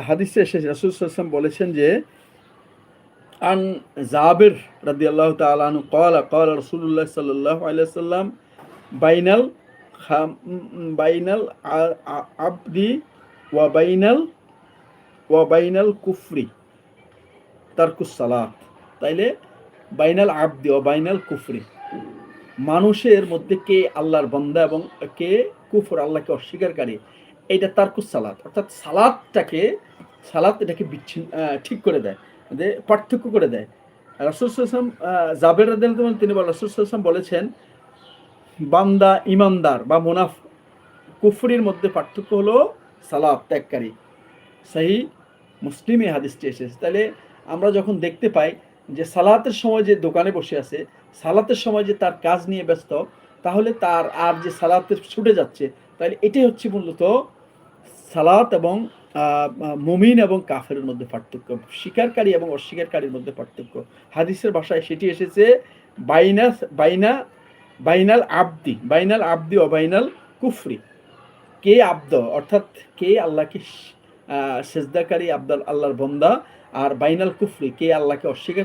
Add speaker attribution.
Speaker 1: হাদিসে এসেছে রাসূল সাল্লাল্লাহু আলাইহি ওয়াসাল্লাম বলেছেন যে আন জাবির রাদিয়াল্লাহু তাআলা আনহু ক্বালা রাসূলুল্লাহ সাল্লাল্লাহু আলাইহি ওয়াসাল্লাম বাইনাল বাইনাল আবদি ওয়া বাইনাল কুফরি তারকুস সালাত। তাইলে বাইনাল আবদি ওয়া বাইনাল কুফরি, মানুষের মধ্যে কে আল্লাহর বান্দা এবং কে কুফর, আল্লাহকে অস্বীকারী, এইটা তারকুস সালাত, অর্থাৎ সালাত এটাকে বিচ্ছিন্ন ঠিক করে দেয়, পার্থক্য করে দেয়। রাসূল সাল্লাল্লাহু আলাইহি ওয়াসাল্লাম জাবের রাদিয়াল্লাহু আনহু তিনি রাসূল সাল্লাল্লাহু আলাইহি ওয়াসাল্লাম বলেছেন, বান্দা ইমানদার বা কুফরির মধ্যে পার্থক্য হলো সালাত ত্যাগকারী। সহিহ মুসলিমে হাদিসটি এসেছে। তাহলে আমরা যখন দেখতে পাই যে সালাতের সময় যে দোকানে বসে আছে, সালাতের সময় যে তার কাজ নিয়ে ব্যস্ত, তাহলে তার আর যে সালাতে ছুটে যাচ্ছে, তাহলে এটাই হচ্ছে মূলত সালাত এবং মুমিন এবং কাফেরের মধ্যে পার্থক্য, স্বীকারকারী এবং অস্বীকারীর মধ্যে পার্থক্য। হাদিসের ভাষায় সেটি এসেছে বাইনাল আবদি ও বাইনাল কুফরি, কে আব্দ অর্থাৎ কে আল্লাহকে সেজদাকারী আল্লাহর বন্দা, আর বাইনাল কুফরি কে আল্লাহকে অস্বীকার